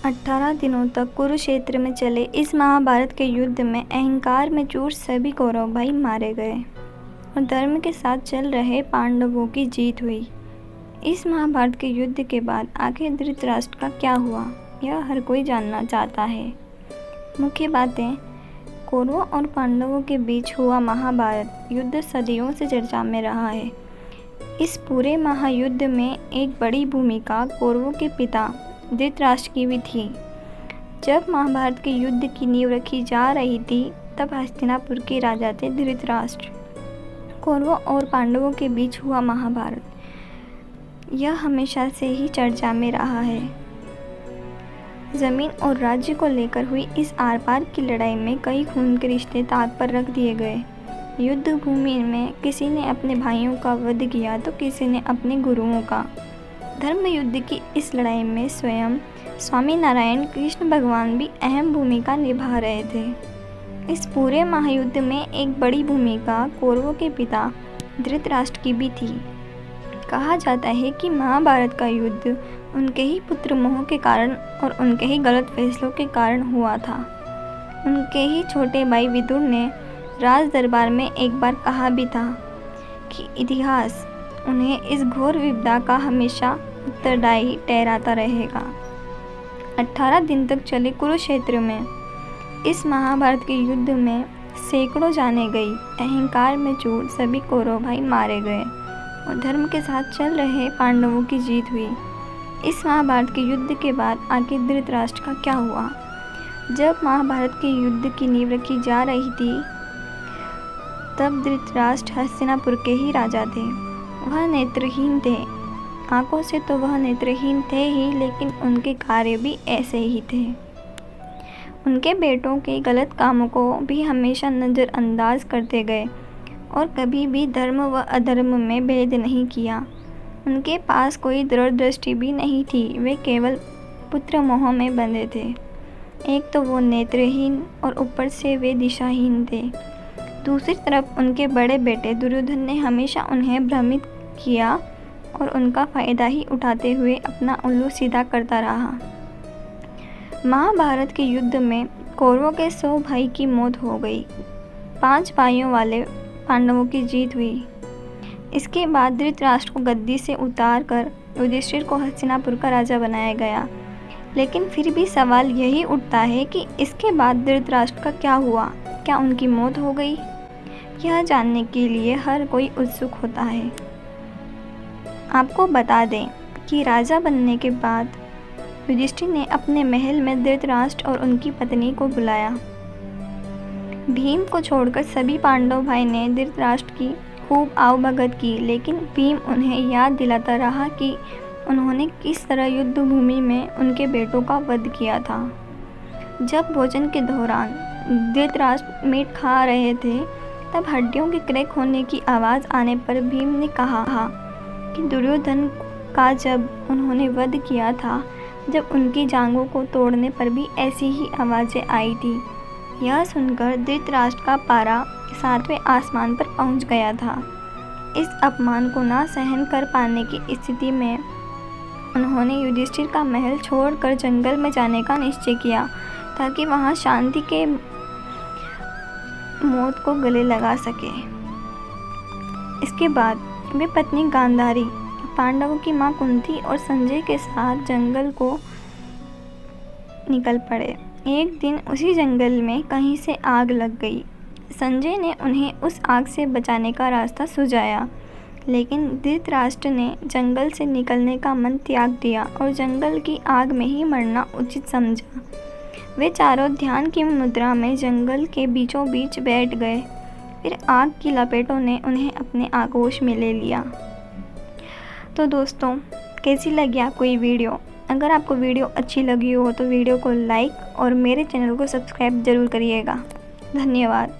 18 दिनों तक कुरुक्षेत्र में चले इस महाभारत के युद्ध में अहंकार में चूर सभी कौरव भाई मारे गए और धर्म के साथ चल रहे पांडवों की जीत हुई। इस महाभारत के युद्ध के बाद आखिर धृतराष्ट्र का क्या हुआ, यह हर कोई जानना चाहता है। मुख्य बातें: कौरवों और पांडवों के बीच हुआ महाभारत युद्ध सदियों से चर्चा में रहा है। इस पूरे महायुद्ध में एक बड़ी भूमिका कौरवों के पिता धृतराष्ट्र की भी थी। जब महाभारत के युद्ध की नींव रखी जा रही थी तब हस्तिनापुर के राजा थे धृतराष्ट्र। कौरवों और पांडवों के बीच हुआ महाभारत यह हमेशा से ही चर्चा में रहा है। जमीन और राज्य को लेकर हुई इस आर पार की लड़ाई में कई खून के रिश्ते ताक पर रख दिए गए। युद्ध भूमि में किसी ने अपने भाइयों का वध किया तो किसी ने अपने गुरुओं का। धर्म युद्ध की इस लड़ाई में स्वयं स्वामी नारायण कृष्ण भगवान भी अहम भूमिका निभा रहे थे। इस पूरे महायुद्ध में एक बड़ी भूमिका कौरवों के पिता धृतराष्ट्र की भी थी। कहा जाता है कि महाभारत का युद्ध उनके ही पुत्र मोह के कारण और उनके ही गलत फैसलों के कारण हुआ था। उनके ही छोटे भाई विदुर ने राज दरबार में एक बार कहा भी था कि इतिहास उन्हें इस घोर विपदा का हमेशा उत्तरदायी ठहराता रहेगा। 18 दिन तक चले कुरुक्षेत्र में इस महाभारत के युद्ध में सैकड़ों जाने गई। अहंकार में चूर सभी कौरव भाई मारे गए और धर्म के साथ चल रहे पांडवों की जीत हुई। इस महाभारत के युद्ध के बाद आखिर धृतराष्ट्र का क्या हुआ? जब महाभारत के युद्ध की नींव रखी जा रही थी तब धृतराष्ट्र हस्तिनापुर के ही राजा थे। वह नेत्रहीन थे। आंखों से तो वह नेत्रहीन थे ही, लेकिन उनके कार्य भी ऐसे ही थे। उनके बेटों के गलत कामों को भी हमेशा नज़रअंदाज करते गए और कभी भी धर्म व अधर्म में भेद नहीं किया। उनके पास कोई दृढ़ दृष्टि भी नहीं थी। वे केवल पुत्र मोह में बंधे थे। एक तो वो नेत्रहीन और ऊपर से वे दिशाहीन थे। दूसरी तरफ उनके बड़े बेटे दुर्योधन ने हमेशा उन्हें भ्रमित किया और उनका फ़ायदा ही उठाते हुए अपना उल्लू सीधा करता रहा। महाभारत के युद्ध में कौरवों के 100 भाई की मौत हो गई। 5 भाइयों वाले पांडवों की जीत हुई। इसके बाद धृतराष्ट्र को गद्दी से उतार कर युधिष्ठिर को हस्तिनापुर का राजा बनाया गया। लेकिन फिर भी सवाल यही उठता है कि इसके बाद धृतराष्ट्र का क्या हुआ? क्या उनकी मौत हो गई? यह जानने के लिए हर कोई उत्सुक होता है। आपको बता दें कि राजा बनने के बाद युधिष्ठिर ने अपने महल में धृतराष्ट्र और उनकी पत्नी को बुलाया। भीम को छोड़कर सभी पांडव भाई ने धृतराष्ट्र की खूब आवभगत की, लेकिन भीम उन्हें याद दिलाता रहा कि उन्होंने किस तरह युद्ध भूमि में उनके बेटों का वध किया था। जब भोजन के दौरान धृतराष्ट्र मीट खा रहे थे तब हड्डियों के क्रैक होने की आवाज़ आने पर भीम ने कहा कि दुर्योधन का जब उन्होंने वध किया था, जब उनकी जांघों को तोड़ने पर भी ऐसी ही आवाज़ें आई थी। यह सुनकर धृतराष्ट्र का पारा 7वें आसमान पर पहुंच गया था। इस अपमान को ना सहन कर पाने की स्थिति में उन्होंने युधिष्ठिर का महल छोड़कर जंगल में जाने का निश्चय किया ताकि वहां शांति के मौत को गले लगा सके। इसके बाद वे पत्नी गांधारी, पांडवों की मां कुंती और संजय के साथ जंगल को निकल पड़े। एक दिन उसी जंगल में कहीं से आग लग गई। संजय ने उन्हें उस आग से बचाने का रास्ता सुझाया, लेकिन धृतराष्ट्र ने जंगल से निकलने का मन त्याग दिया और जंगल की आग में ही मरना उचित समझा। वे चारों ध्यान की मुद्रा में जंगल के बीचों बीच बैठ गए। फिर आग की लपेटों ने उन्हें अपने आगोश में ले लिया। तो दोस्तों, कैसी लगी आपको ये वीडियो? अगर आपको वीडियो अच्छी लगी हो तो वीडियो को लाइक और मेरे चैनल को सब्सक्राइब ज़रूर करिएगा। धन्यवाद।